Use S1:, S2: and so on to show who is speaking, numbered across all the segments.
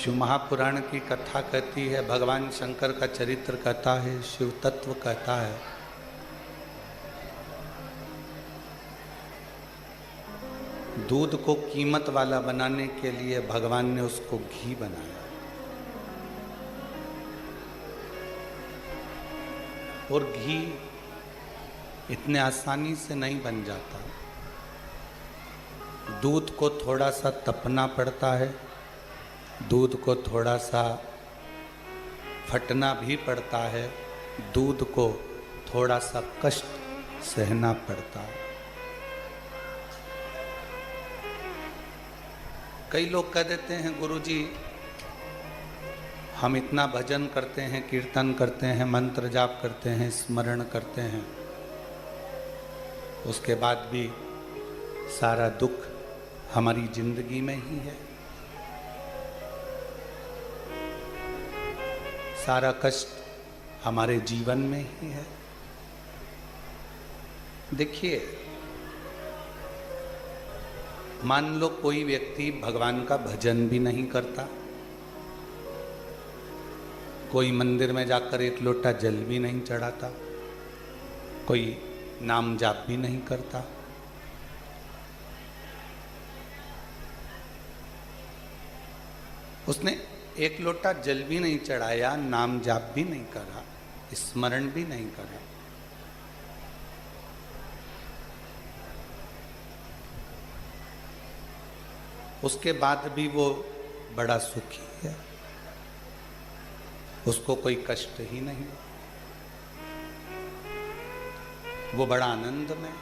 S1: शिव महापुराण की कथा कहती है, भगवान शंकर का चरित्र कहता है, शिव तत्व कहता है। दूध को कीमत वाला बनाने के लिए भगवान ने उसको घी बनाया, और घी इतने आसानी से नहीं बन जाता। दूध को थोड़ा सा तपना पड़ता है, दूध को थोड़ा सा फटना भी पड़ता है, दूध को थोड़ा सा कष्ट सहना पड़ता है। कई लोग कह देते हैं, गुरुजी हम इतना भजन करते हैं, कीर्तन करते हैं, मंत्र जाप करते हैं, स्मरण करते हैं, उसके बाद भी सारा दुख हमारी जिंदगी में ही है, सारा कष्ट हमारे जीवन में ही है। देखिए, मान लो कोई व्यक्ति भगवान का भजन भी नहीं करता, कोई मंदिर में जाकर एक लोटा जल भी नहीं चढ़ाता, कोई नाम जाप भी नहीं करता, उसने एक लोटा जल भी नहीं चढ़ाया, नाम जाप भी नहीं करा, स्मरण भी नहीं करा, उसके बाद भी वो बड़ा सुखी है, उसको कोई कष्ट ही नहीं, वो बड़ा आनंद में।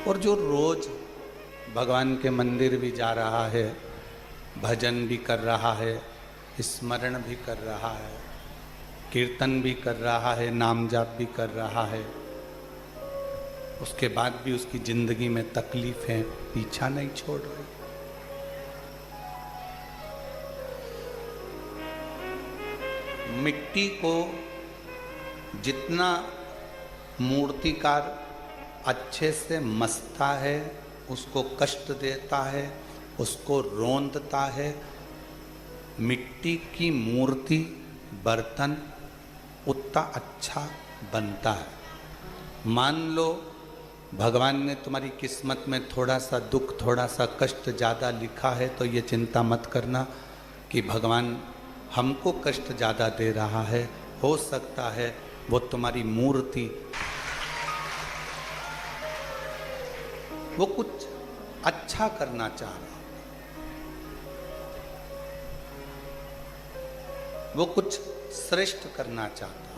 S1: और जो रोज भगवान के मंदिर भी जा रहा है, भजन भी कर रहा है, स्मरण भी कर रहा है, कीर्तन भी कर रहा है, नाम जाप भी कर रहा है, उसके बाद भी उसकी जिंदगी में तकलीफें पीछा नहीं छोड़ रही। मिट्टी को जितना मूर्तिकार अच्छे से मसता है, उसको कष्ट देता है, उसको रोंदता है, मिट्टी की मूर्ति बर्तन उतना अच्छा बनता है। मान लो भगवान ने तुम्हारी किस्मत में थोड़ा सा दुख, थोड़ा सा कष्ट ज़्यादा लिखा है, तो ये चिंता मत करना कि भगवान हमको कष्ट ज़्यादा दे रहा है। हो सकता है वो तुम्हारी मूर्ति वो कुछ अच्छा करना चाह रहा, वो कुछ श्रेष्ठ करना चाहता।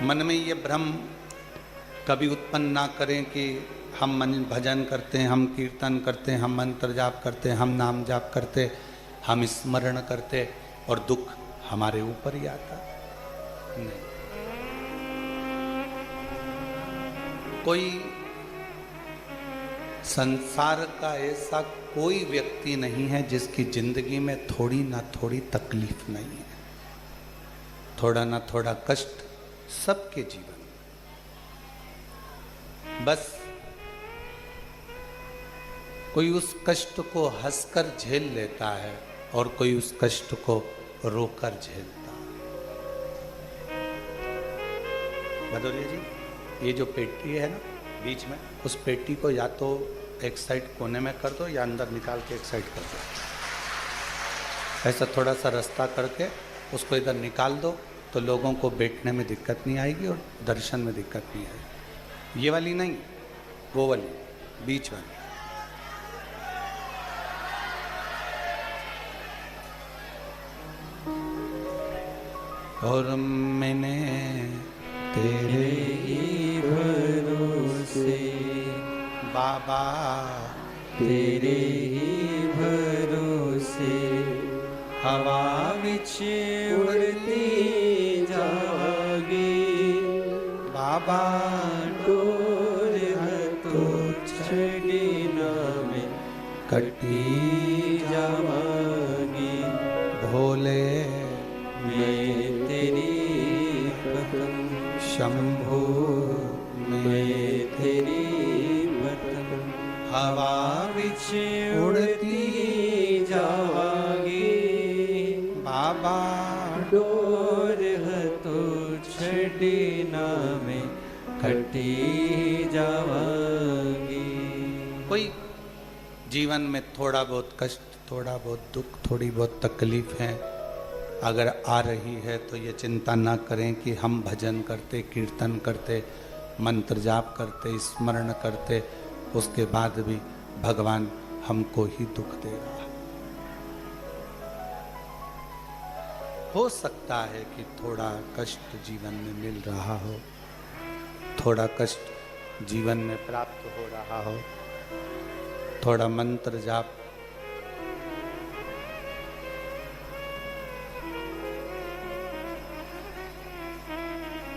S1: मन में ये भ्रम कभी उत्पन्न ना करें कि हम भजन करते हैं, हम कीर्तन करते हैं, हम मंत्र जाप करते हैं, हम नाम जाप करते, हम स्मरण करते और दुख हमारे ऊपर ही आता। नहीं, कोई संसार का ऐसा कोई व्यक्ति नहीं है जिसकी जिंदगी में थोड़ी ना थोड़ी तकलीफ नहीं है, थोड़ा ना थोड़ा कष्ट सबके जीवन। बस कोई उस कष्ट को हंसकर झेल लेता है और कोई उस कष्ट को रोकर झेलता है। भदौरिया जी, ये जो पेटी है ना बीच में, उस पेटी को या तो एक साइड कोने में कर दो या अंदर निकाल के एक साइड कर दो। ऐसा थोड़ा सा रास्ता करके उसको इधर निकाल दो तो लोगों को बैठने में दिक्कत नहीं आएगी और दर्शन में दिक्कत नहीं आएगी। ये वाली नहीं, वो वाली बीच वाली। और मैंने तेरे ही भरोसे बाबा,
S2: तेरे ही भरोसे हवा विच उड़ती जागी
S1: बाबा
S2: डोर तो छड़ी नामे कटी जावागी।
S1: भोले
S2: मैं तेरी कसम
S1: शंभु
S2: मैं तेरी
S1: हवा
S2: बिच उड़ती जावांगी
S1: बाबा
S2: डोर हतो छड़ी ना में कटी जावांगी।
S1: कोई जीवन में थोड़ा बहुत कष्ट, थोड़ा बहुत दुख, थोड़ी बहुत तकलीफ है अगर आ रही है तो ये चिंता ना करें कि हम भजन करते, कीर्तन करते, मंत्र जाप करते, स्मरण करते, उसके बाद भी भगवान हमको ही दुख दे रहा है। हो सकता है कि थोड़ा कष्ट जीवन में मिल रहा हो, थोड़ा कष्ट जीवन में प्राप्त हो रहा हो, थोड़ा मंत्र जाप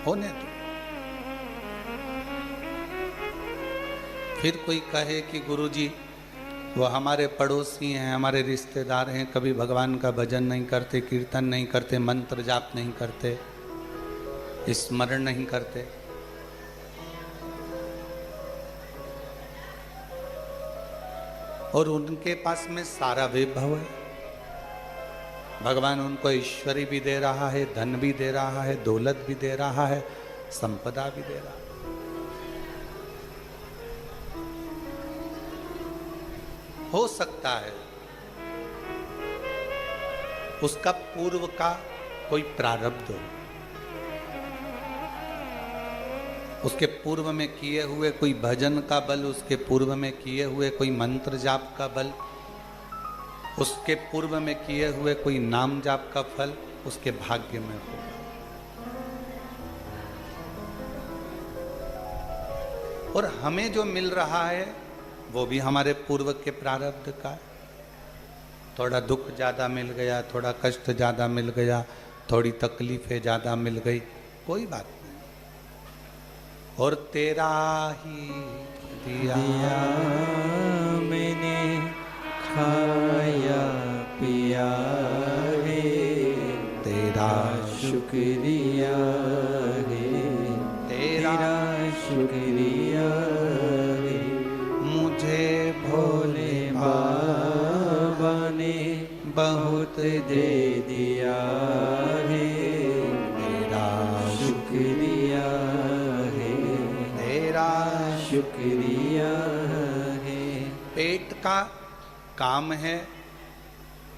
S1: होने दो। फिर कोई कहे कि गुरुजी वो हमारे पड़ोसी हैं, हमारे रिश्तेदार हैं, कभी भगवान का भजन नहीं करते, कीर्तन नहीं करते, मंत्र जाप नहीं करते, स्मरण नहीं करते। और उनके पास में सारा वैभव है, भगवान उनको ऐश्वर्य भी दे रहा है, धन भी दे रहा है, दौलत भी दे रहा है, संपदा भी दे रहा है। हो सकता है उसका पूर्व का कोई प्रारब्ध हो, उसके पूर्व में किए हुए कोई भजन का बल, उसके पूर्व में किए हुए कोई मंत्र जाप का बल, उसके पूर्व में किए हुए कोई नाम जाप का फल उसके भाग्य में हो। और हमें जो मिल रहा है वो भी हमारे पूर्व के प्रारब्ध का। थोड़ा दुख ज्यादा मिल गया, थोड़ा कष्ट ज्यादा मिल गया, थोड़ी तकलीफें ज्यादा मिल गई, कोई बात नहीं। और तेरा ही दिया
S2: मैंने खाया पिया है, तेरा शुक्रिया है, तेरा शुक्रिया है। मुझे भोले बाबा ने बहुत दे दिया है, तेरा शुक्रिया है, तेरा शुक्रिया है।
S1: पेट का काम है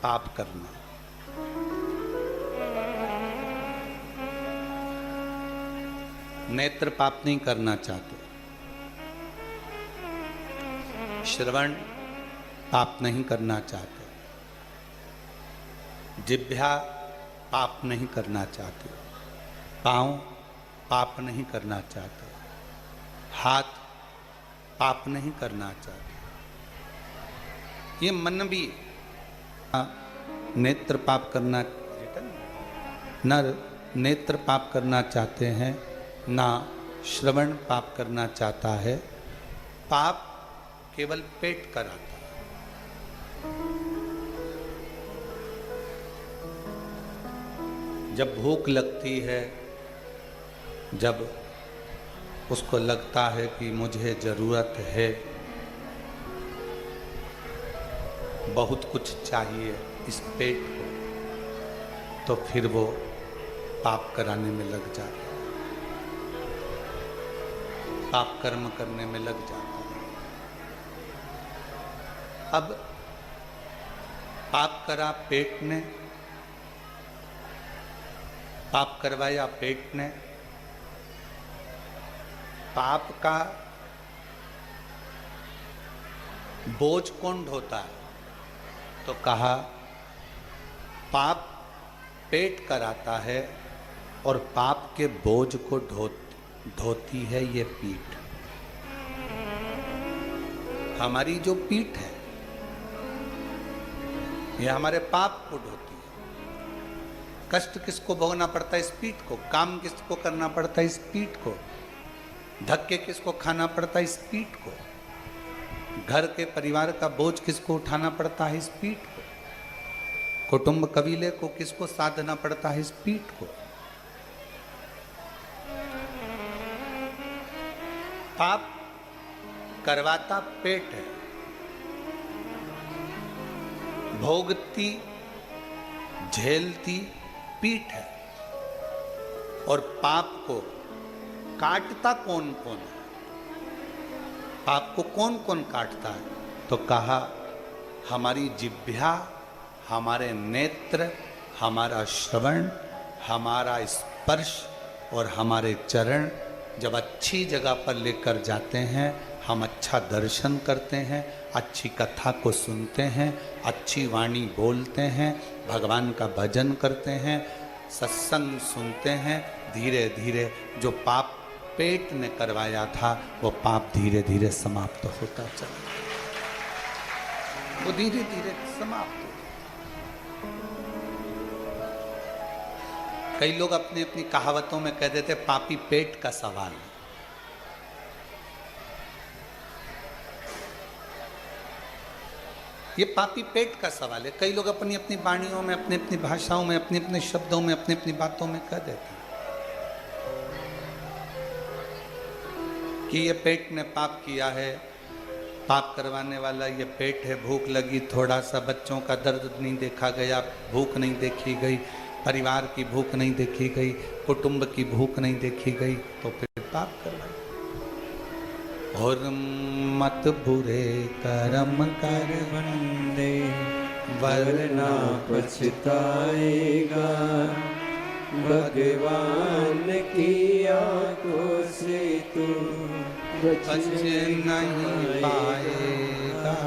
S1: पाप करना, नेत्र पाप नहीं करना चाहते, श्रवण पाप नहीं करना चाहते, जिह्वा पाप नहीं करना चाहते, पांव पाप नहीं करना चाहते, हाथ पाप नहीं करना चाहते। ये मन भी नेत्र पाप करना, न नेत्र पाप करना चाहते हैं, ना श्रवण पाप करना चाहता है। पाप केवल पेट कराता है। जब भूख लगती है, जब उसको लगता है कि मुझे जरूरत है, बहुत कुछ चाहिए इस पेट को, तो फिर वो पाप कराने में लग जाता है, पाप कर्म करने में लग जाता है। अब पाप करा पेट ने, पाप करवाया पेट ने, पाप का बोझ कौन ढोता है? तो कहा पाप पेट कराता है और पाप के बोझ को ढोती है ये पीठ। हमारी जो पीठ है ये हमारे पाप को ढोती है। कष्ट किसको भोगना पड़ता है? इस पीठ को। काम किसको करना पड़ता है? इस पीठ को। धक्के किसको खाना पड़ता है? इस पीठ को। घर के परिवार का बोझ किसको उठाना पड़ता है? इस पीठ को। कुटुंब कबीले को किसको साधना पड़ता है? इस पीठ को। पाप करवाता पेट है भोगती झेलती पीठ है। और पाप को काटता कौन कौन है? पाप को कौन कौन काटता है? तो कहा हमारी जिह्वा, हमारे नेत्र, हमारा श्रवण, हमारा स्पर्श और हमारे चरण जब अच्छी जगह पर लेकर जाते हैं, हम अच्छा दर्शन करते हैं, अच्छी कथा को सुनते हैं, अच्छी वाणी बोलते हैं, भगवान का भजन करते हैं, सत्संग सुनते हैं, धीरे धीरे जो पाप पेट ने करवाया था वो पाप धीरे धीरे समाप्त होता चला, वो धीरे धीरे समाप्त हो। कई लोग अपनी अपनी कहावतों में कह देते पापी पेट का सवाल है। ये पापी पेट का सवाल है। कई लोग अपनी अपनी वाणियों में, अपनी अपनी भाषाओं में, अपने अपने शब्दों में, अपनी अपनी बातों में कह देते हैं कि ये पेट ने पाप किया है, पाप करवाने वाला ये पेट है, भूख लगी थोड़ा सा, बच्चों का दर्द नहीं देखा गया, भूख नहीं देखी गई, परिवार की भूख नहीं देखी गई, कुटुंब की भूख नहीं देखी गई, तो फिर पाप करवाए। और मत बुरे कर्म कर
S2: बंदे वरना पछताएगा, भगवान की आंखों से तू बच
S1: नहीं पाएगा,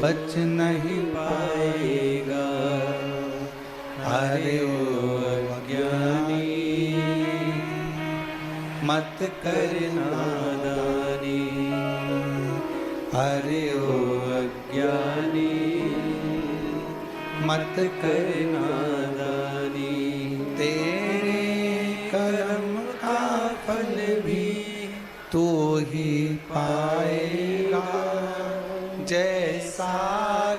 S1: बच नहीं
S2: पाएगा। अरे ओ अज्ञानी मत कर नादानी, अरे ओ अज्ञानी मत कर नादानी। तेरे कर्म का फल भी
S1: तू ही पाएगा, जैसा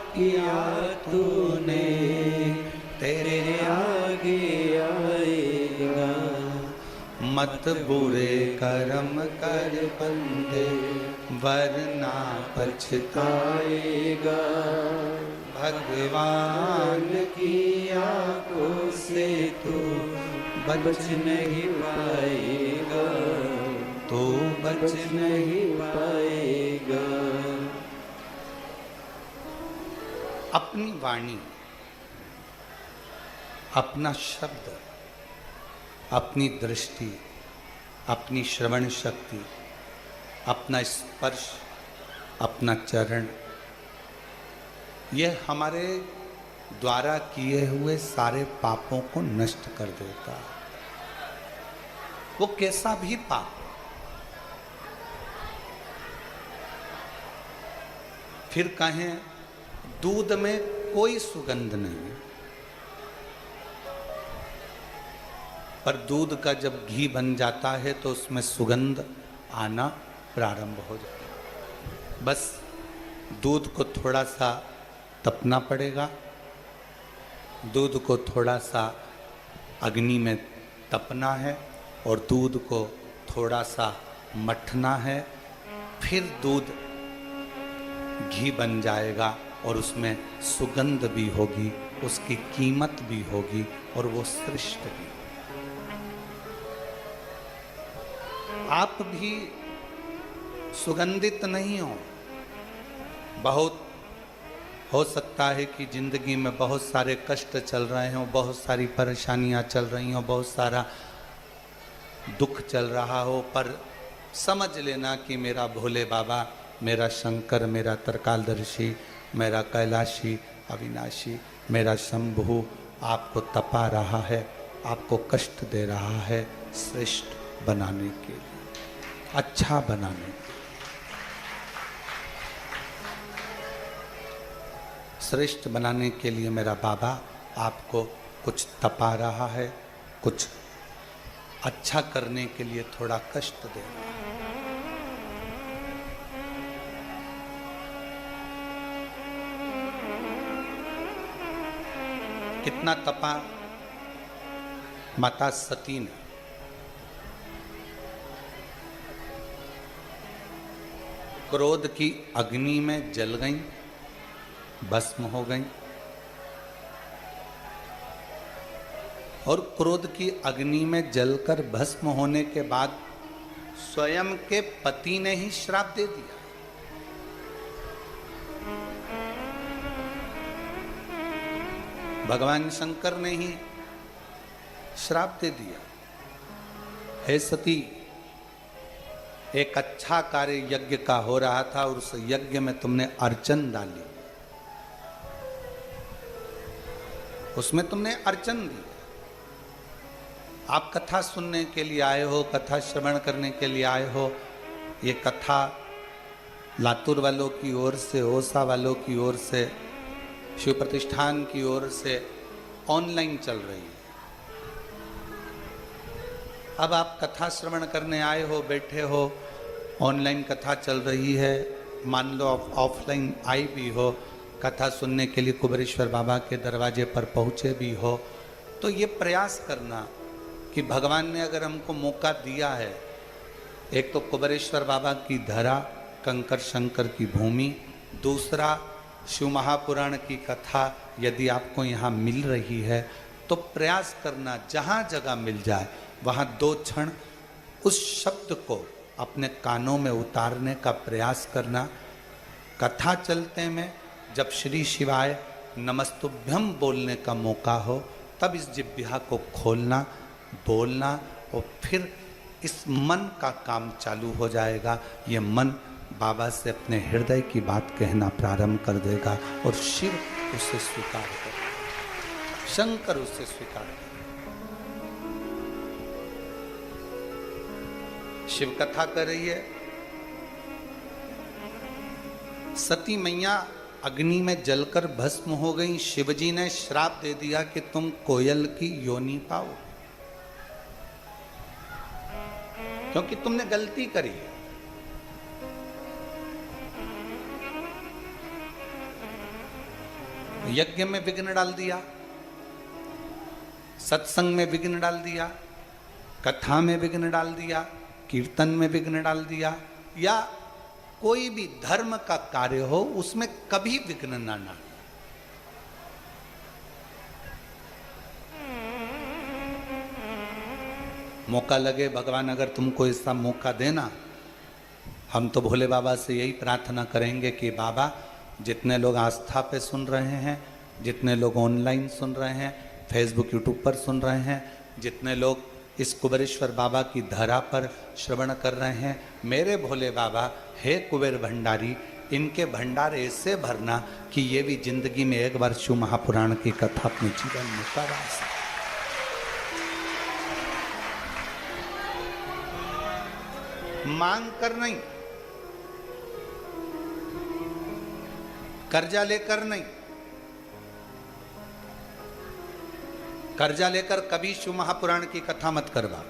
S1: किया तूने तेरे
S2: आगे आएगा।
S1: मत बुरे कर्म कर बंदे वरना पछताएगा, भगवान
S2: की आंखों से तू बच नहीं पाएगा,
S1: तो
S2: बच नहीं पाएगा।
S1: अपनी वाणी, अपना शब्द, अपनी दृष्टि, अपनी श्रवण शक्ति, अपना स्पर्श, अपना चरण, यह हमारे द्वारा किए हुए सारे पापों को नष्ट कर देता है। वो कैसा भी पाप, फिर कहें दूध में कोई सुगंध नहीं, पर दूध का जब घी बन जाता है तो उसमें सुगंध आना प्रारंभ हो जाता है। बस दूध को थोड़ा सा तपना पड़ेगा, दूध को थोड़ा सा अग्नि में तपना है और दूध को थोड़ा सा मठना है, फिर दूध घी बन जाएगा और उसमें सुगंध भी होगी, उसकी कीमत भी होगी और वो श्रेष्ठ भी। आप भी सुगंधित नहीं हो। बहुत हो सकता है कि जिंदगी में बहुत सारे कष्ट चल रहे हों, बहुत सारी परेशानियां चल रही हों, बहुत सारा दुख चल रहा हो, पर समझ लेना कि मेरा भोले बाबा, मेरा शंकर, मेरा तरकालदर्शी, मेरा कैलाशी, अविनाशी, मेरा शंभु आपको तपा रहा है, आपको कष्ट दे रहा है श्रेष्ठ बनाने के लिए, अच्छा बनाने के लिए। श्रेष्ठ बनाने के लिए मेरा बाबा आपको कुछ तपा रहा है, कुछ अच्छा करने के लिए थोड़ा कष्ट दे रहा है। कितना तपा माता सती ने। क्रोध की अग्नि में जल गईं भस्म हो गई। और क्रोध की अग्नि में जलकर भस्म होने के बाद स्वयं के पति ने ही श्राप दे दिया। भगवान शंकर ने ही श्राप दे दिया। हे सती, एक अच्छा कार्य यज्ञ का हो रहा था और उस यज्ञ में तुमने अर्चन डाली, उसमें तुमने अर्चन दी। आप कथा सुनने के लिए आए हो, कथा श्रवण करने के लिए आए हो। ये कथा लातूर वालों की ओर से, ओसा वालों की ओर से, शिव प्रतिष्ठान की ओर से ऑनलाइन चल रही है। अब आप कथा श्रवण करने आए हो, बैठे हो, ऑनलाइन कथा चल रही है। मान लो आप ऑफलाइन आई भी हो, कथा सुनने के लिए कुबेरेश्वर बाबा के दरवाजे पर पहुँचे भी हो, तो ये प्रयास करना कि भगवान ने अगर हमको मौका दिया है, एक तो कुबेरेश्वर बाबा की धरा, कंकर शंकर की भूमि, दूसरा शिव महापुराण की कथा यदि आपको यहाँ मिल रही है तो प्रयास करना जहाँ जगह मिल जाए वहाँ 2 क्षण उस शब्द को अपने कानों में उतारने का प्रयास करना। कथा चलते में जब श्री शिवाय नमस्तुभ्यम बोलने का मौका हो तब इस जिह्वा को खोलना, बोलना, और फिर इस मन का काम चालू हो जाएगा। ये मन बाबा से अपने हृदय की बात कहना प्रारंभ कर देगा और शिव उसे स्वीकार करेगा, शंकर उसे स्वीकार करेगा। शिव कथा कर रही है, सती मैया अग्नि में जलकर भस्म हो गई। शिवजी ने श्राप दे दिया कि तुम कोयल की योनि पाओ, क्योंकि तुमने गलती करी है। यज्ञ में विघ्न डाल दिया, सत्संग में विघ्न डाल दिया, कथा में विघ्न डाल दिया, कीर्तन में विघ्न डाल दिया, या कोई भी धर्म का कार्य हो उसमें कभी विघ्न ना डालना। मौका लगे, भगवान अगर तुमको ऐसा मौका देना, हम तो भोले बाबा से यही प्रार्थना करेंगे कि बाबा जितने लोग आस्था पे सुन रहे हैं, जितने लोग ऑनलाइन सुन रहे हैं, फेसबुक यूट्यूब पर सुन रहे हैं, जितने लोग इस कुबेरेश्वर बाबा की धरा पर श्रवण कर रहे हैं, मेरे भोले बाबा, हे कुबेर भंडारी, इनके भंडार ऐसे भरना कि ये भी जिंदगी में एक बार शिव महापुराण की कथा अपने जीवन में करा सके। मांग कर नहीं, कर्जा लेकर नहीं। कर्जा लेकर कभी शिव महापुराण की कथा मत करवा।